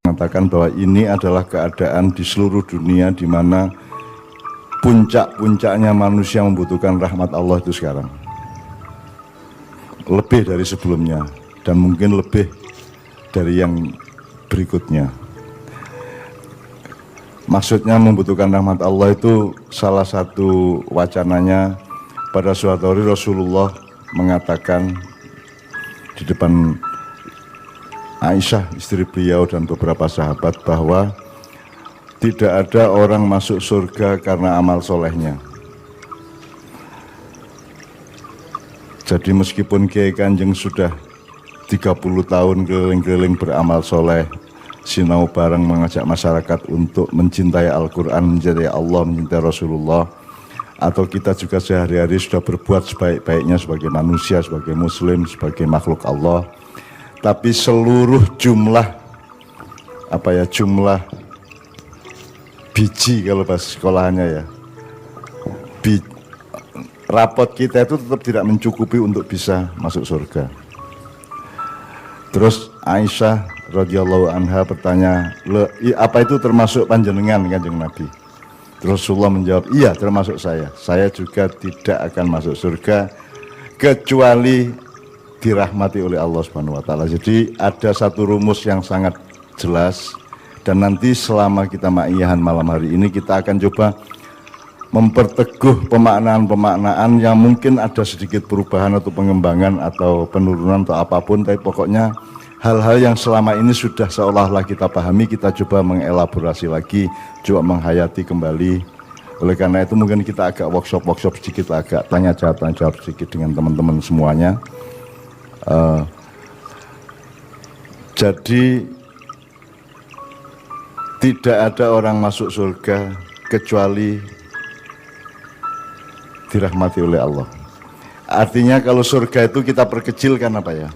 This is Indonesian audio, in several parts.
Mengatakan bahwa ini adalah keadaan di seluruh dunia di mana puncak-puncaknya manusia membutuhkan rahmat Allah itu sekarang. Lebih dari sebelumnya dan mungkin lebih dari yang berikutnya. Maksudnya membutuhkan rahmat Allah itu salah satu wacananya pada suatu hari Rasulullah mengatakan di depan Aisyah istri beliau dan beberapa sahabat bahwa tidak ada orang masuk surga karena amal solehnya. Jadi meskipun Kiai Kanjeng sudah 30 tahun keliling-keliling beramal soleh, sinau bareng mengajak masyarakat untuk mencintai Al-Quran, mencintai Allah, mencintai Rasulullah, atau kita juga sehari-hari sudah berbuat sebaik-baiknya sebagai manusia, sebagai muslim, sebagai makhluk Allah, tapi seluruh jumlah jumlah biji kalau bahasa sekolahannya ya, rapot kita itu tetap tidak mencukupi untuk bisa masuk surga. Terus Aisyah radhiyallahu anha bertanya, apa itu termasuk panjenengan Kanjeng Nabi? Terus Rasulullah menjawab, iya termasuk saya juga tidak akan masuk surga kecuali dirahmati oleh Allah Subhanahu wa taala. Jadi ada satu rumus yang sangat jelas dan nanti selama kita maiyahan malam hari ini kita akan coba memperteguh pemaknaan-pemaknaan yang mungkin ada sedikit perubahan atau pengembangan atau penurunan atau apapun, tapi pokoknya hal-hal yang selama ini sudah seolah-olah kita pahami, kita coba mengelaborasi lagi, coba menghayati kembali. Oleh karena itu mungkin kita agak workshop sedikit, agak tanya jawab sedikit dengan teman-teman semuanya. Jadi tidak ada orang masuk surga kecuali dirahmati oleh Allah. Artinya kalau surga itu kita perkecilkan apa ya?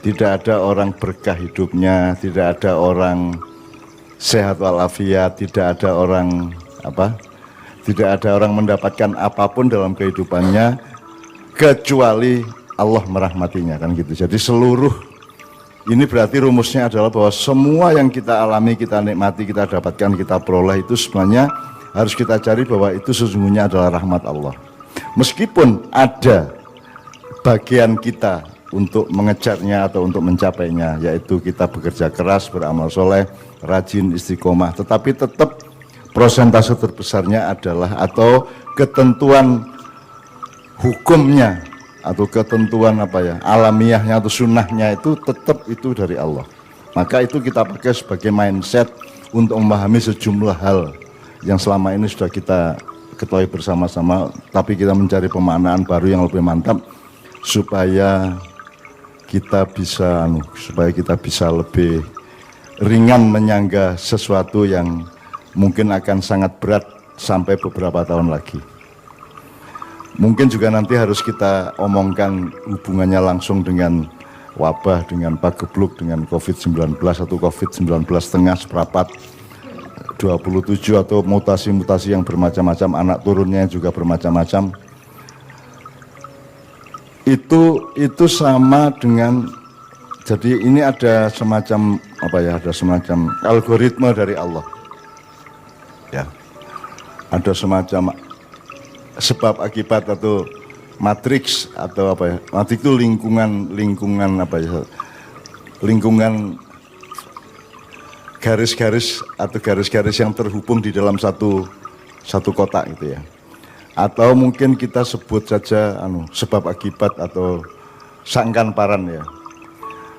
Tidak ada orang berkah hidupnya, tidak ada orang sehat walafiat, tidak ada orang tidak ada orang mendapatkan apapun dalam kehidupannya kecuali Allah merahmatinya, kan gitu. Jadi seluruh ini berarti rumusnya adalah bahwa semua yang kita alami, kita nikmati, kita dapatkan, kita peroleh itu sebenarnya harus kita cari bahwa itu sesungguhnya adalah rahmat Allah. Meskipun ada bagian kita untuk mengejarnya atau untuk mencapainya, yaitu kita bekerja keras, beramal soleh, rajin, istiqomah, tetapi tetap prosentase terbesarnya adalah atau ketentuan hukumnya atau ketentuan alamiahnya atau sunnahnya itu tetap itu dari Allah. Maka itu kita pakai sebagai mindset untuk memahami sejumlah hal yang selama ini sudah kita ketahui bersama-sama, tapi kita mencari pemaknaan baru yang lebih mantap supaya kita bisa lebih ringan menyangga sesuatu yang mungkin akan sangat berat sampai beberapa tahun lagi. Mungkin juga nanti harus kita omongkan hubungannya langsung dengan wabah, dengan pagebluk, dengan COVID-19 atau COVID-19 setengah, seperempat, 27 atau mutasi-mutasi yang bermacam-macam, anak turunnya juga bermacam-macam. Itu sama dengan, jadi ini ada semacam ada semacam algoritma dari Allah. Ya. Ada semacam sebab akibat atau matriks atau matriks itu lingkungan garis-garis atau garis-garis yang terhubung di dalam satu kotak gitu ya. Atau mungkin kita sebut saja sebab akibat atau sangkan paran ya.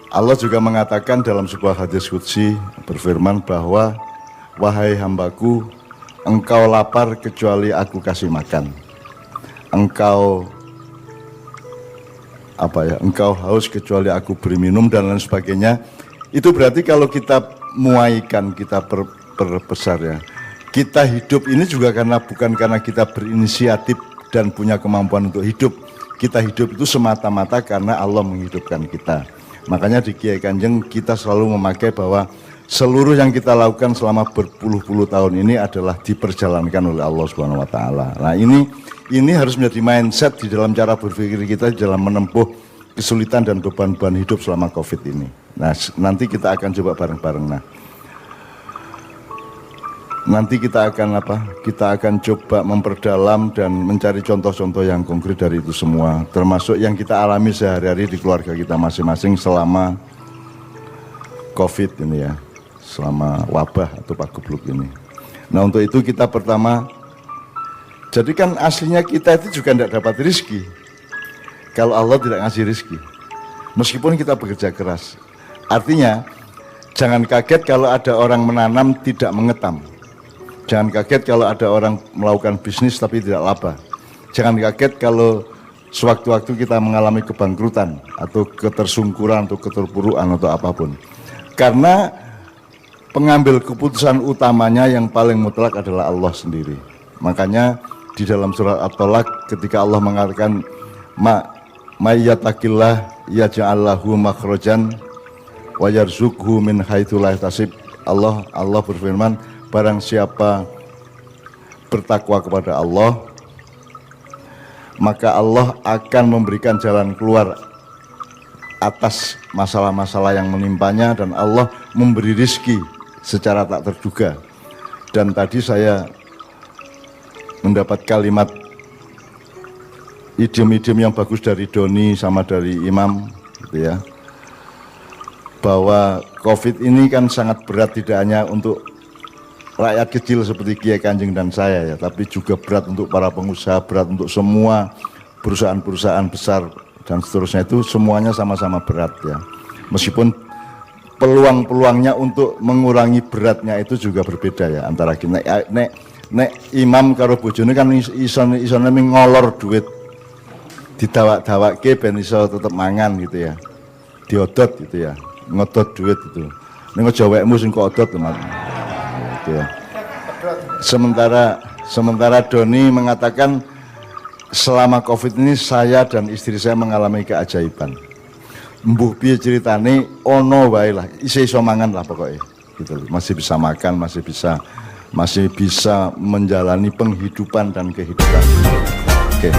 Allah juga mengatakan dalam sebuah hadis qudsi berfirman bahwa wahai hambaku, engkau lapar kecuali aku kasih makan. Engkau engkau haus kecuali aku beri minum dan lain sebagainya. Itu berarti kalau kita muaikan, kita perbesar ya, kita hidup ini juga bukan karena kita berinisiatif dan punya kemampuan untuk hidup. Kita hidup itu semata-mata karena Allah menghidupkan kita. Makanya di Kiai Kanjeng kita selalu memakai bahwa seluruh yang kita lakukan selama berpuluh-puluh tahun ini adalah diperjalankan oleh Allah Subhanahu wa taala. Nah, ini harus menjadi mindset di dalam cara berpikir kita dalam menempuh kesulitan dan beban-beban hidup selama COVID ini. Nah, nanti kita akan coba bareng-bareng. Nah, nanti kita akan Kita akan coba memperdalam dan mencari contoh-contoh yang konkret dari itu semua, termasuk yang kita alami sehari-hari di keluarga kita masing-masing selama COVID ini ya, selama wabah atau pagebluk ini. Nah, untuk itu kita pertama, jadi kan aslinya kita itu juga tidak dapat rezeki kalau Allah tidak ngasih rezeki, meskipun kita bekerja keras. Artinya, jangan kaget kalau ada orang menanam tidak mengetam. Jangan kaget kalau ada orang melakukan bisnis tapi tidak laba. Jangan kaget kalau sewaktu-waktu kita mengalami kebangkrutan atau ketersungkuran atau keterpurukan atau apapun. Karena pengambil keputusan utamanya yang paling mutlak adalah Allah sendiri. Makanya di dalam surat At-Tolak ketika Allah mengatakan may yattaqillah yaj'al lahu makhrajan wa yarzuqhu min haitsu la yahtasib. Allah berfirman, barang siapa bertakwa kepada Allah, maka Allah akan memberikan jalan keluar atas masalah-masalah yang menimpanya, dan Allah memberi rezeki secara tak terduga. Dan tadi saya mendapat kalimat idiom-idiom yang bagus dari Doni sama dari Imam gitu ya, bahwa COVID ini kan sangat berat tidak hanya untuk rakyat kecil seperti Kiai Kanjeng dan saya ya, tapi juga berat untuk para pengusaha, berat untuk semua perusahaan-perusahaan besar dan seterusnya, itu semuanya sama-sama berat ya. Meskipun peluang-peluangnya untuk mengurangi beratnya itu juga berbeda ya antara kita. Nek Imam karo bojone kan isone ngolor duit didawak-dawake ben iso tetep mangan gitu ya, diodot gitu ya, ngodot duit itu. Ning aja wekmu sing kodot teman. Gitu ya. Sementara Doni mengatakan selama COVID ini saya dan istri saya mengalami keajaiban. Mbuh piye ceritane ono wae lah, iso mangan lah pokoknya. Gitu. Masih bisa makan, masih bisa menjalani penghidupan dan kehidupan. Oke.